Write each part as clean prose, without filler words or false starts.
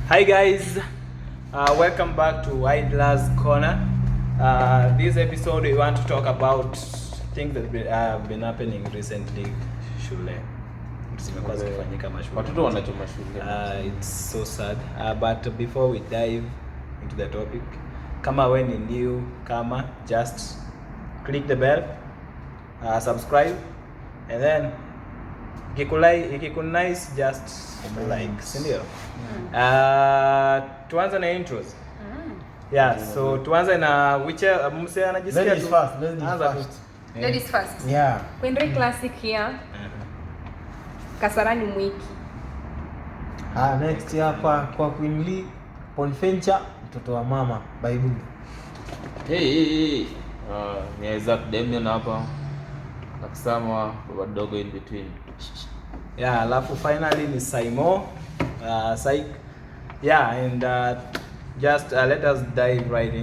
Hi guys, welcome back to Idler's Corner. This episode we want to talk about things that have been happening recently shule. Zimekuwa zikifanyika mashule. Watoto wanachoma shule. It's so sad. But before we dive into the topic, kama we ni new, just click the bell, subscribe, and then ikikunice just like, si ndio? Tuanze na intros. Yeah, so tuanze na mse anajisikia ladies first. Yeah. Kwendre classic here. Kasarani Mwiki. Next hapa kwa Queen Lee Ponfencha, mtoto wa mama Bible. Hey. Ni Isaac Demian hapa. Akisema wadogo in between. Yeah, alafu finally ni Saimo, Psych. Yeah, and just let us dive right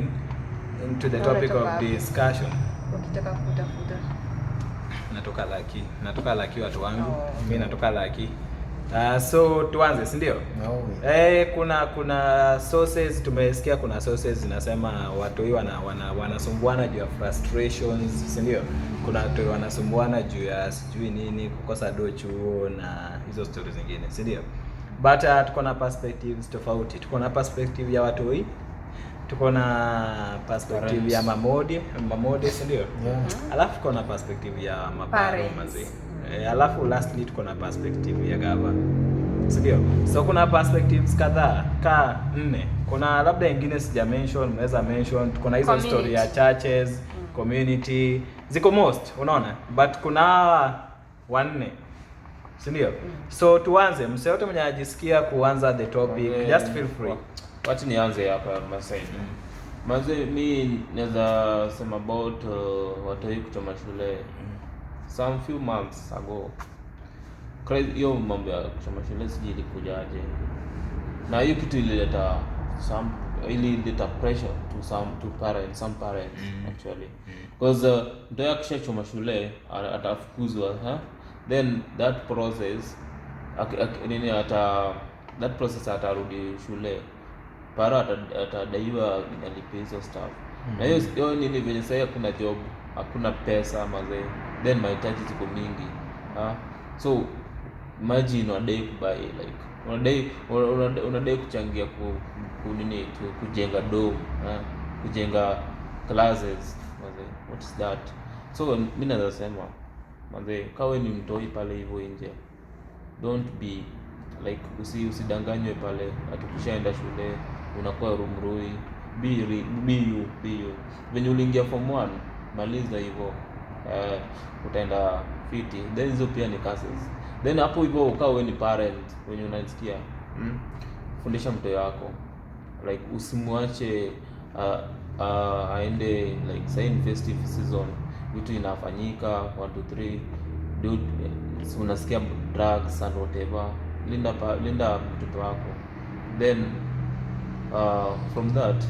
into the topic of discussion. Ukitaka kutafuta. Natoka Lucky watu wangu. Mimi natoka Lucky. So tuanze, si ndio? Kuna sources tumesikia, kuna sources zinasema watu hii wanasumbuana juu ya frustrations, si ndio? Kuna watu wanasumbuana juu ya sijui nini, kukosa chuo na hizo stories zingine, si ndio? But tuko na perspectives tofauti. Tuko na perspective ya watu hii. Tuko na perspective ya mamode, si ndio? Yeah. Alafu tuko na perspective ya maparomazi. Alafu lastly tuko na perspective ya gava. Ndio. So kuna perspectives kadhaa, 4. Kuna labda nyingine sija mention, naweza mention. Kuna hizo story ya churches, community, ziko most, unaona? But kuna 4. Si ndio? So tuanze, mse yote mwenye anajisikia kuanza the topic, just feel free. Wacha nianze hapa Masai. Mimi naweza sema about watu hii kuchoma shule. Some few months ago. Crazy, hiyo mambo ya kuchoma shule siji ilikujaje. Na hiyo kitu ilileta pressure to some parents actually. Because ndio akishachoma shule atafukuzwa, then that process atarudi shule. Para atadaiwa alipe hizo stuff. Na hiyo nini venye sasa kuna job, hakuna pesa mazee. Then mahitaji ziko mingi. So imagine unadai kubuy like unadai kuchangia kujenga dome, kujenga classes mazee. What is that? So mimi naweza sema mazee, kawe ni mtoi pale hivyo nje, don't be like usidanganywe pale atukishaenda shule unakuwa rumrui. Be you. When uliingia form 1 maliza hivyo, utaenda fiti. Then hizo pia ni classes. Then hapo hivyo ukawa ni parent when unasikia fundisha mtoto wako, like usimwache aende like say in festive season vitu inafanyika 1 2 3 dude, unasikia drugs and whatever. Linda mtoto wako. Then from that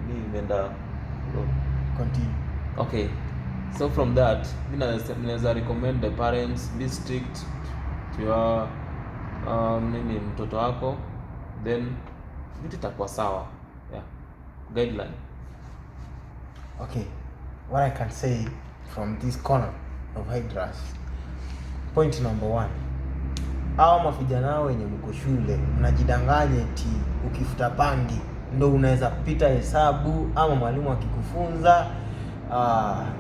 nimeenda Continue. Okay, so from that ninaweza recommend the parents be strict to your mtoto wako, then vitu itakuwa sawa. Yeah, guideline. Okay, what I can say from this corner of Hydras, point number 1, hao mavijana wenye mko shule mnajidanganya eti ukifuta pangi ndo unaweza kupita hesabu, ama mwalimu akikufunza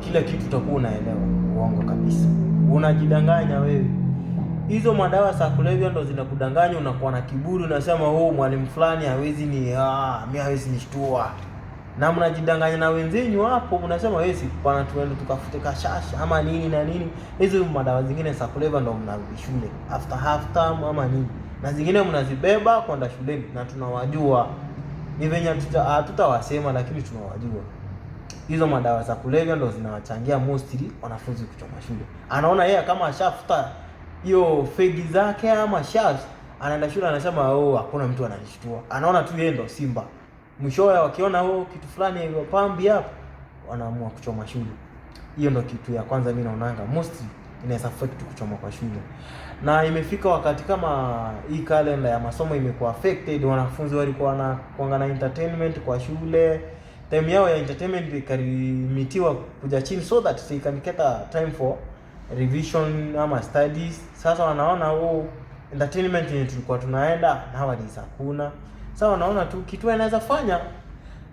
kila kitu utakuwa unaelewa. Uongo kabisa, unajidanganya wewe. Hizo madawa za kulevya ndo zinakudanganya, unakuwa na kiburi, unasema mwalimu fulani hawezi mimi hawezi nishtua. Na mnajidanganya na wenzenyu hapo, mnasema wewe si pana tuende tukafute kashasha ama nini na nini. Hizo madawa zingine za kulevya ndo mnarudi shule after half term ama nini, na zingine mnazibeba kwenda shuleni, na tunawajua. Ni venye tutawasema, lakini tunawajua. Hizo madawa za kulevya ndo zinawachangia mostly wanafunzi kuchoma shule. Anaona yeye kama ashafuta hiyo fegi zake ama shares, anaenda shule anasema hakuna mtu ananishtua. Anaona tu yeye ndo simba. Mwishowe wakiona kitu fulani pambi hapo, wanaamua kuchoma shule. Hiyo ndo kitu ya kwanza mimi naonanga mostly inaweza affect kuchoma kwa shule. Na imefika wakati kama hii calendar ya masomo imekuwa affected, wanafunzi walikuwa wanakuanga na entertainment kwa shule, time yao ya entertainment ikalimitiwa kuja chini, so that they can get a time for revision ama studies. Sasa wanaona entertainment yenye tulikuwa tunaenda nowadays hakuna. Sasa wanaona tu kitu wanaweza fanya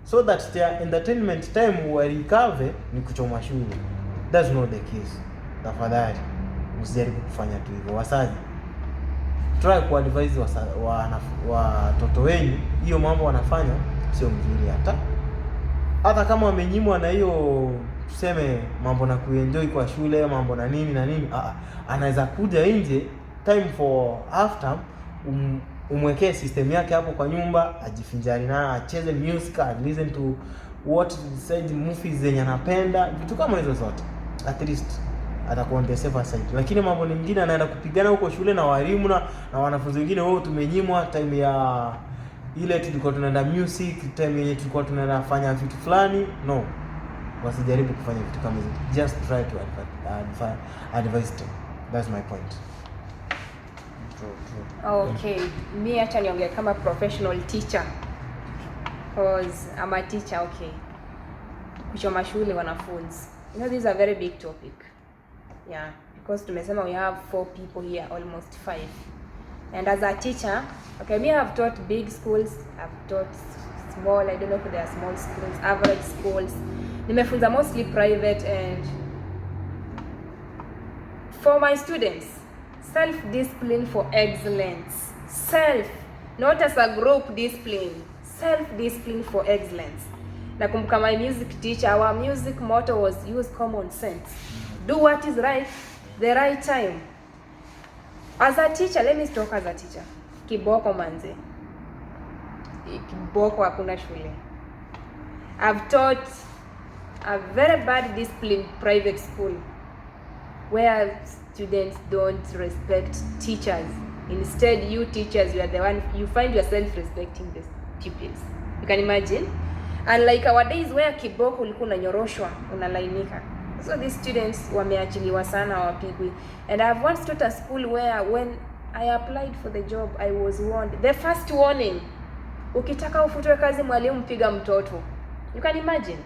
so that their entertainment time recover ni kuchoma shule. That's not the case. Tafadhali msijaribu kufanya tu hivyo. Wasaji, try kuadvise watoto wenu, hiyo mambo wanafanya sio mzuri. Hata kama wamenyimwa na hiyo tuseme mambo na kuenjoy kwa shule, mambo na nini na nini, anaweza kuja nje time for half term, umwekee system yake hapo kwa nyumba, ajifinjari na acheze music, listen to what said movies zenye anapenda, vitu kama hizo zote, at least atakuwa on the safer side. Lakini mambo mengine anaenda kupigana huko shule na walimu na wanafunzi wengine, wao tumenyimwa time ya ile tulikuwa tunaenda music, time yenye tulikuwa tunaenda fanya vitu fulani. No, wasijaribu kufanya vitu kama hizo. Just try to advise them. That's my point. Okay, mi acha niongea kama professional teacher, because I'm a teacher. Okay, kuchoma shule wanafunzi, you know, this is a very big topic. Yeah, because tumesema we have 4 people here, almost 5. And as a teacher, okay, me have taught big schools, I've taught small, I don't know if they are small schools, average schools. Nimefunza mostly private. And for my students, self-discipline for excellence. Not as a group discipline. Self-discipline for excellence. Nakumbuka my music teacher, our music motto was use common sense. Do what is right, the right time. As a teacher, let me talk as a teacher. Kiboko manze. Kiboko hakuna shule. I've taught a very bad discipline private school where students don't respect teachers. Instead, you teachers, you are the one, you find yourself respecting the pupils. You can imagine? And like our days where kiboko ulikuwa unanyoroshwa, unalainika. So these students wameachiliwa sana, wapigwi. And I've once taught a school where when I applied for the job, I was warned. The first warning, ukitaka ufutwe kazi mwalimu piga mtoto. You can imagine?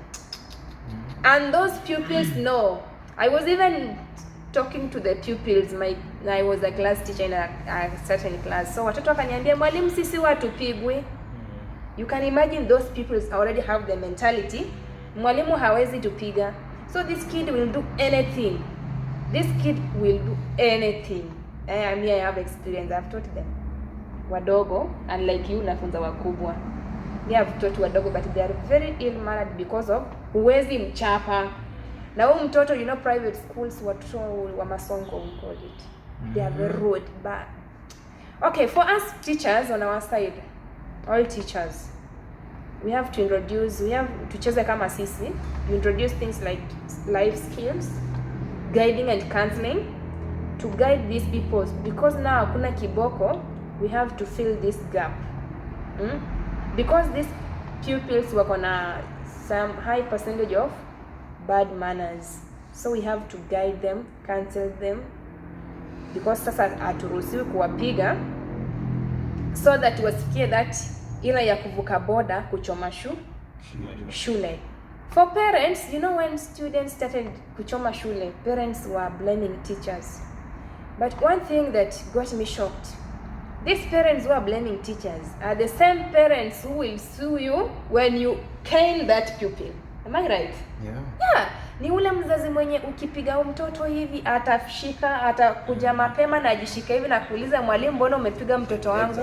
And those pupils know. I was even talking to the pupils. I was a class teacher in a certain class. So watoto wakaniambia mwalimu sisi watupigwe. You can imagine those pupils already have the mentality, mwalimu hawezi tupiga. So this kid will do anything. This kid will do anything. I mean, I have experience. I've taught them. Wadogo, unlike you, nafunza wakubwa. They have taught wadogo, but they are very ill-mannered because of huwezi mchapa. Na huyu mtoto, you know, private schools, watoto wa masongo, we call it. They are very rude, but... Okay, for us teachers on our side, all teachers, we have to tucheze kama sisi, you introduce things like life skills, guiding and counseling, to guide these people, because now hakuna kiboko, we have to fill this gap. Because these pupils were gonna some high percentage of bad manners, so we have to guide them, counsel them, because sasa haturuhusiwi kuwapiga, so that wasikie that ila ya kuvuka boda kuchoma shule. For parents, you know, when students started kuchoma shule, parents were blaming teachers. But one thing that got me shocked, these parents who are blaming teachers are the same parents who will sue you when you cane that pupil. Am I right? Yeah. Ni ule mzazi mwenye ukipiga mtoto hivi atashika, atakuja mapema na ajishika hivi na kuuliza mwalimu, mbona umepiga mtoto wangu?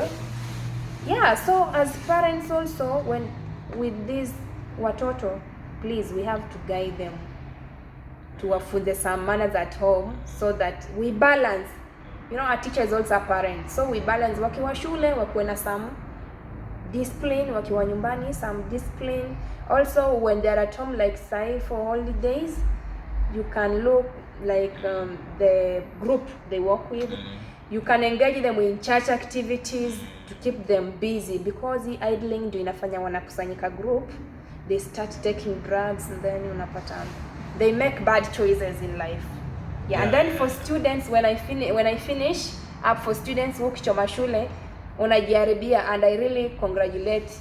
Yeah, so as parents also, when with these watoto, please, we have to guide them to wafunze some manners at home, so that we balance. You know, our teacher is also a parent, so we balance. Wakiwa shule wakuwe na some discipline, wakiwa nyumbani some discipline. Also, when they're at home, like say for holidays, you can look like the group they work with. You can engage them in church activities to keep them busy, because the idling ndio inafanya wanakusanyika group, they start taking drugs, and then unapata they make bad choices in life. And then for students, when I finish up for students who kuchoma shule unajiharibia, and I really congratulate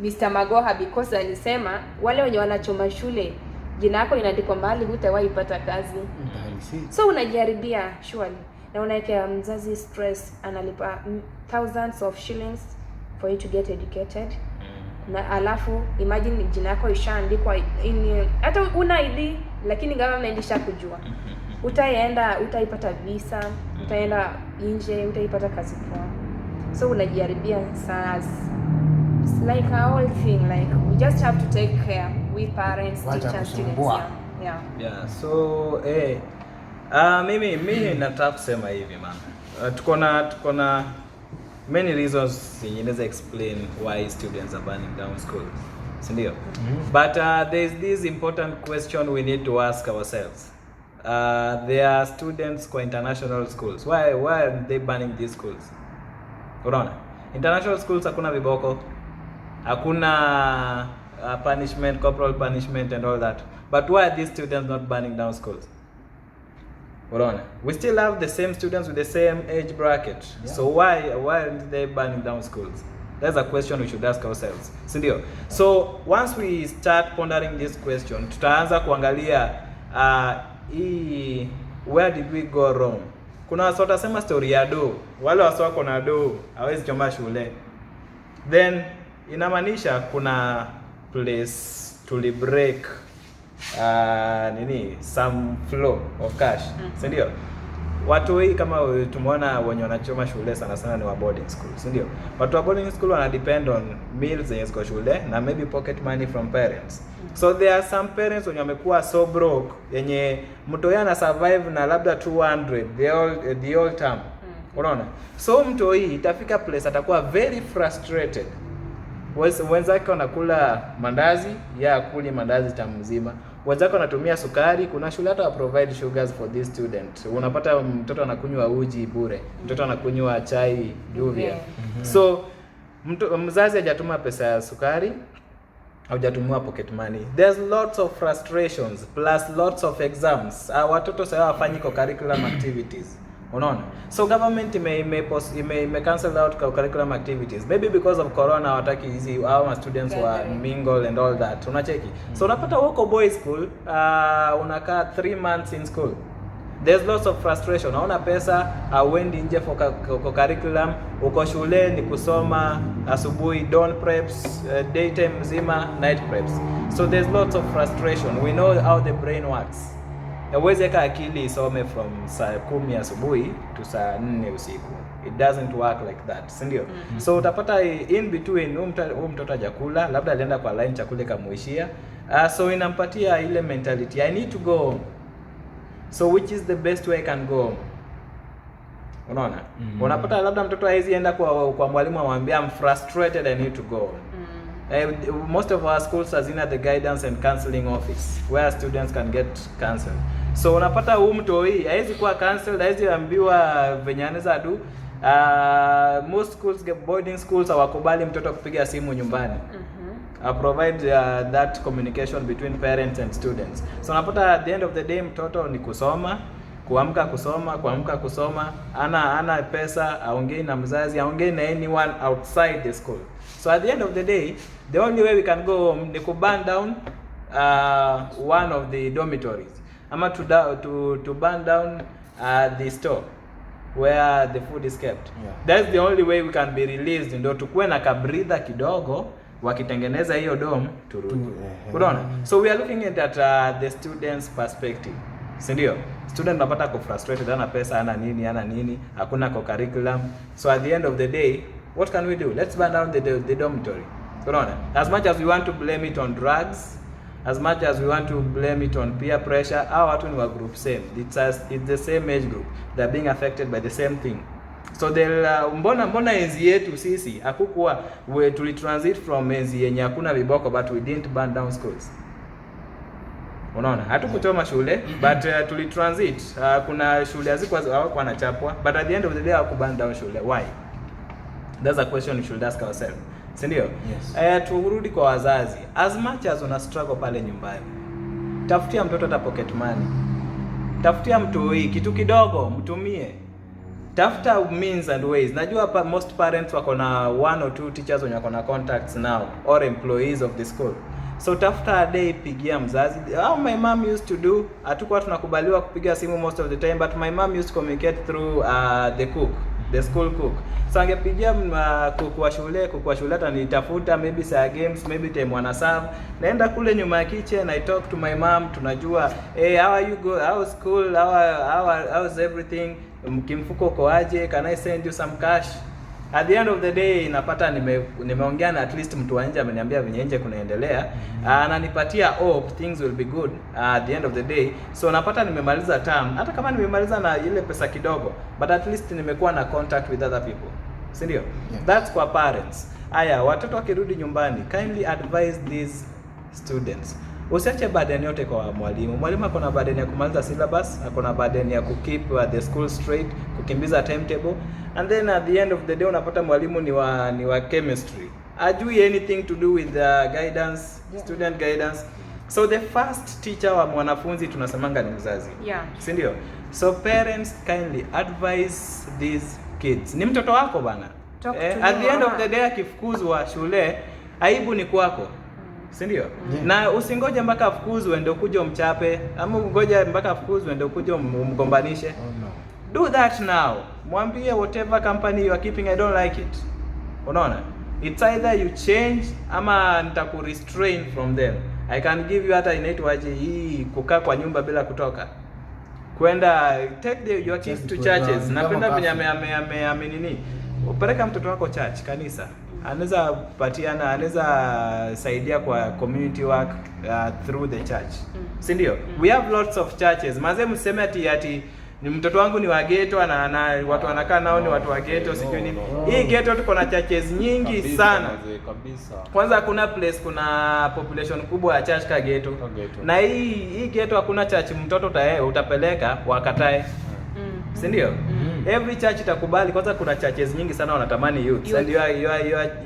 Mr. Magoha because alisema wale wenye wanachoma shule jina yako inaandikwa mahali hutawahi pata kazi. So unajiharibia surely, na unawekea mzazi stress, analipa thousands of shillings for you to get educated. Na alafu imagine jina yako ishaandikwa hata una ID, lakini government ishakujua. Utaipata visa, utaenda nje, utaipata kazi poa. So unajiharibia sana. It's like a whole thing, like we just have to take care, we parents, teachers, students. Yeah, so mimi nataka kusema hivi man. Tuko na many reasons inaweza explain why students are burning down schools. Sindio? But there's this important question we need to ask ourselves. There are students kwa international schools. Why are they burning these schools? Unaona? International schools hakuna viboko, hakuna punishment, corporal punishment and all that. But why are these students not burning down schools? Unaona? We still have the same students with the same age bracket. Yeah. So why aren't they burning down schools? That's a question we should ask ourselves. Sindio? So once we start pondering this question, tutaanza kuangalia where did we go wrong? Kuna watu watasema story ya do. Wale watu wako na do hawezi choma shule. Then inamaanisha kuna place to break some flow of cash. Sindio? Watu hii kama tumeona wenye wanachoma shule sana ni wa boarding school, sindio? Watu wa boarding school wana depend on meals zenye ziko shule na maybe pocket money from parents. So there are some parents wenye wamekuwa so broke yenye mtu yana survive na labda 200 the whole term. Unaona? So mtu hii itafika place atakuwa very frustrated. Wenzake wanakula mandazi, akuli mandazi tamu mzima. Wenzake wanatumia sukari, kuna shule hata provide sugars for this student. Unapata mtoto anakunywa uji bure, mtoto anakunywa chai juvia. So mzazi hajatuma pesa ya sukari, haujatumia pocket money. There's lots of frustrations plus lots of exams. Watoto sasa hawafanyi curriculum activities. Unaona? So government ime cancel out curriculum activities. Maybe because of corona hawataki hizi our students were mingle and all that. Unacheki? So unapata wako boys school, unakaa 3 months in school. There's lots of frustration. Hauna pesa, hauendi nje for curriculum, uko shule ni kusoma asubuhi, dawn preps, daytime mzima, night preps. So there's lots of frustration. We know how the brain works. Hauwezi eka akili isome from saa 10 asubuhi to saa 4 usiku. It doesn't work like that, sindio? So utapata in between mtoto hajakula, labda alienda kwa line chakula kamuishia. So inampatia ile mentality, I need to go home. So which is the best way I can go home? Unaona? Unapata labda mtoto haizi enda kwa mwalimu amwambia I'm frustrated, I need to go home. Most of our schools hazina the guidance and counseling office where students can get counseled. So unapata mtu hii haizi kuwa counseled, haizi ambiwa venye anaweza do. Most schools, boarding schools, hawakubali mtoto kupiga simu nyumbani. Provide that communication between parents and students. So unapata at the end of the day mtoto ni kusoma, kuamka kusoma, ana pesa, aongei na mzazi, aongei na anyone outside the school. So at the end of the day, the only way we can go home ni to burn down one of the dormitories. Ama to burn down the store where the food is kept. That's the only way we can be released, ndio tukue na kabridha kidogo wakitengeneza hiyo dom turudi. Unaona? So we are looking at the students perspective. Sindio? Student unapata ko frustrated, ana pesa, ana nini, hakuna curriculum. So at the end of the day, what can we do? Let's burn down the dormitory. Unaona? As much as we want to blame it on drugs, as much as we want to blame it on peer pressure, our watu ni wa group same. It's the same age group. They're being affected by the same thing. So mbona enzi yetu sisi hakukuwa we transit from enzi yenye hakuna viboko, but we didn't burn down schools. Unaona? Hatukuchoma shule, but transit. Kuna shule hawako wanachapwa, but at the end of the day hawakuburn down shule. Why? That's a question we should ask ourselves. Sindio? Yes. Turudi kwa wazazi. As much as una struggle pale nyumbani, tafutia mtoto ta pocket money. tafutia mtoi kitu kidogo, mtumie. Tafuta means and ways. Najua most parents wako na 1 or 2 teachers wenye wako na contacts now or employees of the school. So tafuta a day, pigia mzazi. How my mom used to do, hatukuwa tunakubaliwa kupiga simu most of the time, but my mom used to communicate through the school cook. So angepigia kuku wa shule atanitafuta, maybe saa games, maybe time wana serve. Naenda kule nyuma ya kitchen, I talk to my mom, tunajua, hey, how are you how's school, how's everything, kimfuko uko aje, can I send you some cash? At the end of the day napata nimeongea na at least mtu wa nje ameniambia venye nje kunaendelea, ananipatia hope things will be good at the end of the day. So napata nimemaliza term, hata kama nimemaliza na ile pesa kidogo, but at least nimekuwa na contact with other people, si ndio? Yeah. That's kwa parents. Aya, watoto wakirudi nyumbani, kindly advise these students, usiache burden yote kwa mwalimu. Mwalimu ako na burden ya kumaliza syllabus, ako na burden ya kukeep the school straight, kukimbiza timetable, and then at the end of the day unapata mwalimu ni wa chemistry, ajui anything to do with guidance, student guidance. So the first teacher wa mwanafunzi tunasemanga ni mzazi, si ndio? So parents, kindly advise these kids. Ni mtoto wako bana, at the end of the day akifukuzwa shule, aibu ni kwako, si ndio? Na usingoje mpaka afukuzwe ndio ukuje umchape, ama ungoje mpaka afukuzwe ndio ukuje umgombanishe. Do that now. Mwambie whatever company you are keeping, I don't like it. Unaona? It's either you change ama nitakurestrain from them. I can give you hata inaitwaje hii kukaa kwa nyumba bila kutoka. Kwenda take your kids to churches. Napenda venye amenini. Upeleka mtoto wako church, kanisa. Anaweza patiana, anaweza saidia kwa community work through the church. Si ndio? We have lots of churches. Maze mseme ati ni mtoto wangu ni wa ghetto na watu wanakaa nao ni watu wa ghetto, sijui nini. Hii ghetto tuko na churches nyingi kabisa, sana kabisa. Kwanza hakuna place kuna population kubwa ya church ka ghetto. Na hii ghetto hakuna church mtoto utapeleka wakatae. Si ndio? Every church itakubali. Kwanza kuna churches nyingi sana wanatamani youth. And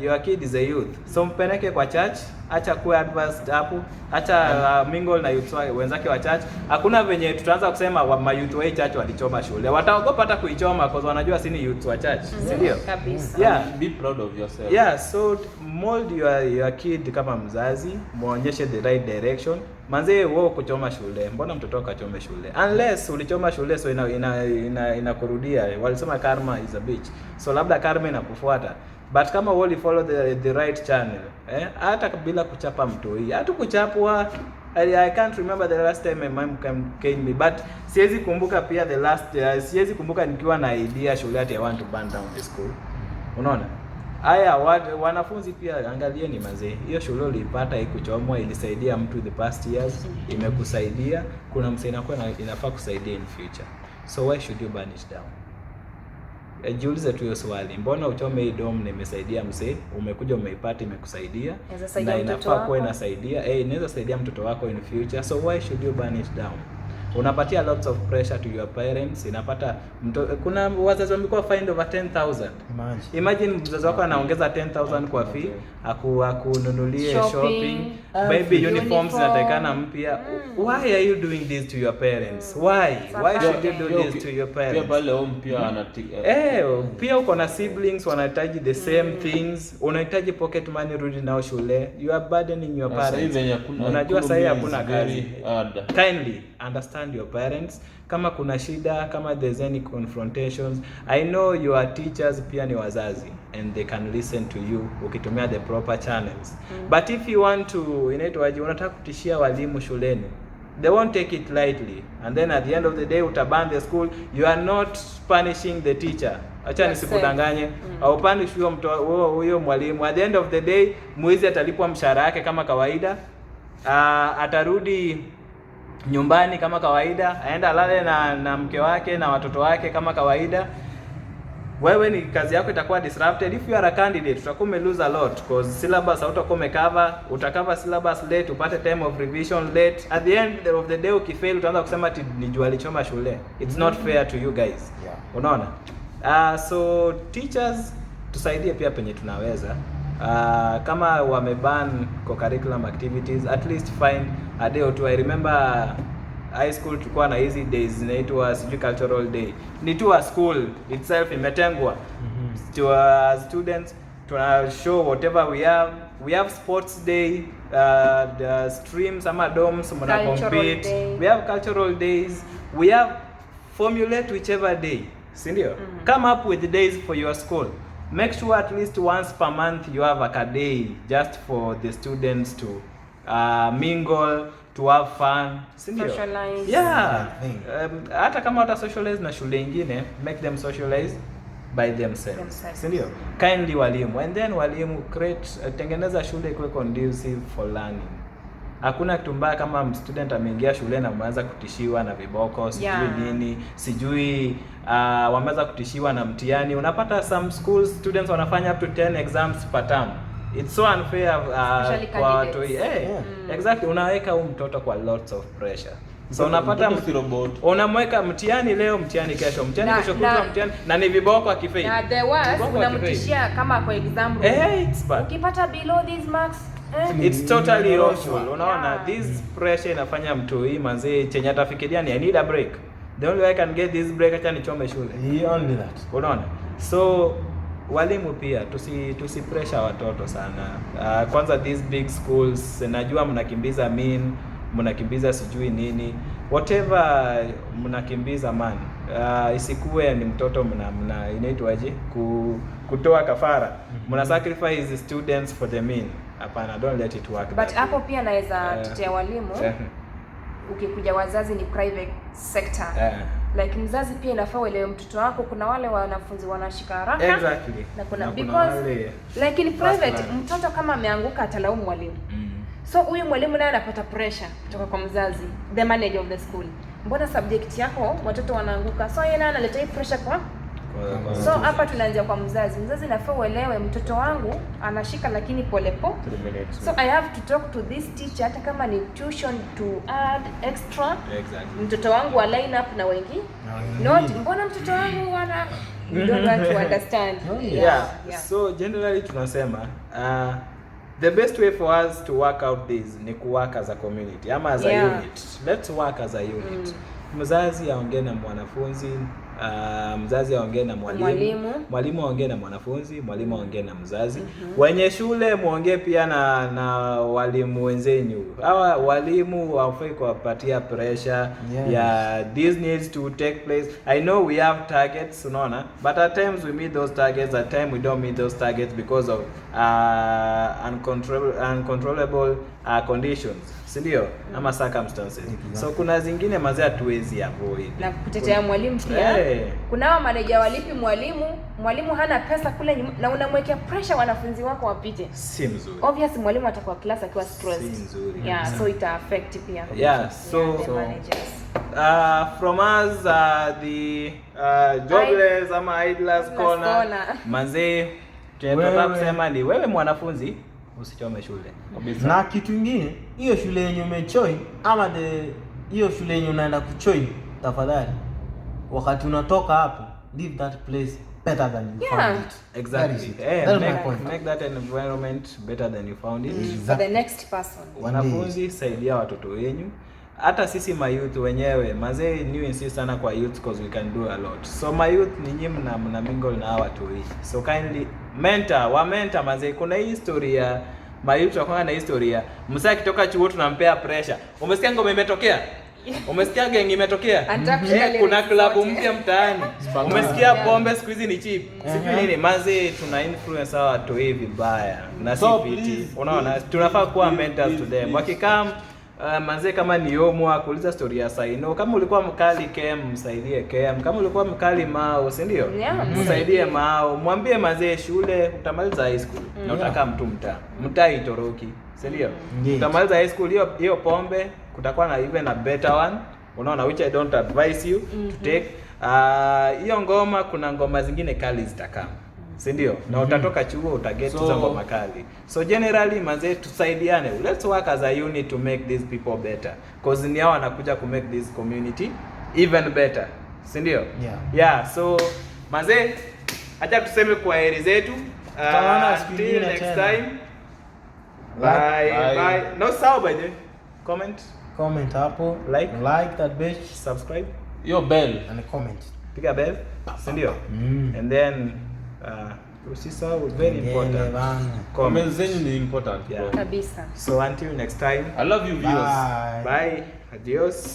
your kid is a youth. So mpeleke kwa church, acha kuwa advanced hapo, acha mingle na youth wenzake wa church. Hakuna venye tutaanza kusema ma youth wa church walichoma shule. Wataogopa hata kuichoma kwa sababu wanajua si ni youth wa church. Si ndio? Kabisa. Yeah, be proud of yourself. Yeah, so mold your kid kama mzazi, muonyeshe the right direction. Manze wewe kuchoma shule, mbona mtoto wako achome shule? Unless ulichoma shule so inakurudia. Walisema karma is a bitch. So labda karma inakufuata. But kama wewe follow the right channel, hata bila kuchapa mtu hii. Hata kuchapwa, I can't remember the last time my mom came me, but siwezi kumbuka pia siwezi kumbuka nikiwa na idea shule ati I want to burn down the school. Unaona? Haya, wanafunzi pia angalieni mazee. Hiyo shule ulipata ikuchomwa ilisaidia mtu the past years, imekusaidia, kuna msee inafaa kusaidia in future. So why should you burn it down? Jiulize tu hiyo swali. Mbona uchome hii dom na imesaidia msee, umekuja umeipata imekusaidia na inafaa kuwa inasaidia, inaweza saidia mtoto wako in future. So why should you burn it down? Unapatia lots of pressure to your parents. Inapata kuna wazazi wamekuwa fined over 10,000. Imagine mzazi wako anaongeza 10,000 kwa fee, akununulie shopping, maybe uniforms zinatakana mpya. Why are you doing this to your parents? Why should you do this to your parents? Pia pale home pia pia uko na siblings wanahitaji the same things. Unahitaji pocket money, rudi nao shule. You are burdening your parents. Unajua sasa hakuna kazi. Kindly understand your parents. Kama kuna shida, kama there's any confrontations, I know your teachers pia ni wazazi and they can listen to you ukitumia the proper channels. But if you want to unataka kutishia walimu shuleni, they won't take it lightly, and then at the end of the day utaban the school. You are not punishing the teacher. Acha nisikudanganye, au punish huyo mwalimu. At the end of the day mwezi atalipwa mshahara yake kama kawaida, atarudi nyumbani kama kawaida, aenda alale na mke wake na watoto wake kama kawaida. Wewe ni kazi yako itakuwa disrupted. If you are a candidate, utakuwa lose a lot because syllabus hautakuwa utakava syllabus late, upate time of revision late. At the end of the day ukifail utaanza kusema ati ni jua alichoma shule. It's not fair to you guys. Unaona? So teachers tusaidie pia penye tunaweza. Kama wameban co-curriculum activities, at least find a day or two. I remember high school tulikuwa na hizi days zinaitwa sijui cultural day. Ni tu a school itself imetengwa to students to show whatever we have sports day, the streams ama domes mna compete, we have cultural days, we have formulate whichever day, si ndio? Come up with days for your school. Make sure at least once per month you have like a day just for the students to mingle, to have fun, si ndio? Socialize. Yeah. Hata kama wata socialize na shule ingine, make them socialize by themselves. Si ndio? Kindly walimu, and then walimu create tengeneza shule ikuwe conducive for learning. Hakuna kitu mbaya kama student ameingia shule na ameanza kutishiwa na viboko, sijui nini, sijui wameanza kutishiwa na mtihani. Unapata some schools students wanafanya up to 10 exams per term. It's so unfair kwa watu. Exactly, unaweka huyu mtoto kwa lots of pressure. So unapata unamweka mtihani leo, mtihani kesho, mtihani kesho kutwa, mtihani na ni viboko akifail. Na the worst unamtishia kama kwa exam room. Ukipata below these marks it's totally awful. Unaona, this pressure inafanya mtu hii manzi chenye atafikiria ni I need a break. The only way I can get this break acha nichome shule. Only that. Unaona? So walimu pia tusi pressure watoto sana. Kwanza these big schools najua mnakimbiza mnakimbiza sijui nini. Whatever mnakimbiza man. Isikuwe ni mtoto mna inaitwaje? Kutoa kafara. Mna sacrifice the students for the mean. Hapana, don't let it work. But hapo pia naweza tetea walimu. Ukikuja wazazi ni private sector. Like mzazi pia inafaa uelewe mtoto wako, kuna wale wanafunzi wanashika haraka. Exactly. Na kuna because like in private mtoto kama ameanguka atalaumu mwalimu. So huyu mwalimu naye anapata pressure kutoka kwa mzazi, the manager of the school. Mbona subject yako watoto wanaanguka? So yeye naye analeta hii pressure kwa so hapa tunaanzia kwa mzazi. Mzazi nafaa uelewe mtoto wangu anashika lakini pole. So I have to talk to this teacher hata kama ni tuition to add extra. Exactly. Mtoto wangu wa line up na wengi. Not mbona mtoto wangu wana you don't want to understand. Yeah. So generally tunasema the best way for us to work out this ni kuwork as a community ama as a unit. Let's work as a unit. Mzazi aongee na mwanafunzi, mzazi aongee na mwalimu aongee na mwanafunzi, mwalimu aongee na mzazi. Wenye shule muongee pia na walimu wenzenu. Hawa walimu hawafai kuwapatia pressure ya this needs to take place. I know we have targets, unaona, but at times we meet those targets, at times we don't meet those targets because of uncontrollable conditions, si ndio? Ama circumstances. So kuna zingine mazee hatuwezi avoid. Na kutetea mwalimu pia. Kuna hao manager walipi mwalimu hana pesa kule na unamwekea pressure wanafunzi wako wapite. Si mzuri. Obviously mwalimu atakuwa class akiwa stressed. Si mzuri. So ita affect pia. So managers. From us the jobless ama idlers corner. Manze tunataka kusema ni wewe mwanafunzi usichome shule. Na kitu kingine, hiyo shule yenye umechoi ama hiyo shule yenye unaenda kuchoi, tafadhali wakati unatoka hapo, leave that place better than you found it. Exactly. Make that environment better than you found it. For the next person. Wanafunzi, saidia watoto wenyu. Hata sisi mayouth wenyewe, mazee new insist sana kwa youth because we can do a lot. So mayouth ni nyinyi mna mingle na watu hii. So kindly mentor mazee. Kuna hii historia mayouth wako na historia. Msaki kutoka chuo tunampea pressure. Umesikia ngoma imetokea? Umesikia gang imetokea? Kuna klabu mpya mtaani. Umesikia pombe siku hizi ni cheap. Sijui nini mazee, tuna influence hawa watu hivi vibaya. Na si fiti. Unaona, tunafaa kuwa mentors to them. Wakikam manze kama ni yomo kuuliza story ya Saino, kama ulikuwa mkali Kem msaidie Kem, kama ulikuwa mkali Mao, si ndio? Msaidie Mao, mwambie manze shule utamaliza high school na utakaa mtu mtaa itoroki, si ndio? Utamaliza high school hiyo pombe kutakuwa na even a better one, unaona, which I don't advise you to take. Hiyo ngoma, kuna ngoma zingine kali zitakaa, si ndio? Na utatoka chuo utaget hizo ngoma kali. So generally manze tusaidiane. Let's work as a unit to make these people better. Cause ni hao wanakuja ku make this community even better. Si ndio? Yeah, so manze acha tuseme kwa heri zetu. Till next time. Bye. No sawa by the comment. comment hapo, like that bitch, subscribe, Your bell. and comment. piga bell, si ndio? And then usisahau, very important, Comments zenyu ni important, bro. Yeah. Kabisa. So until next time, I love you, viewers. Bye. bye, adios.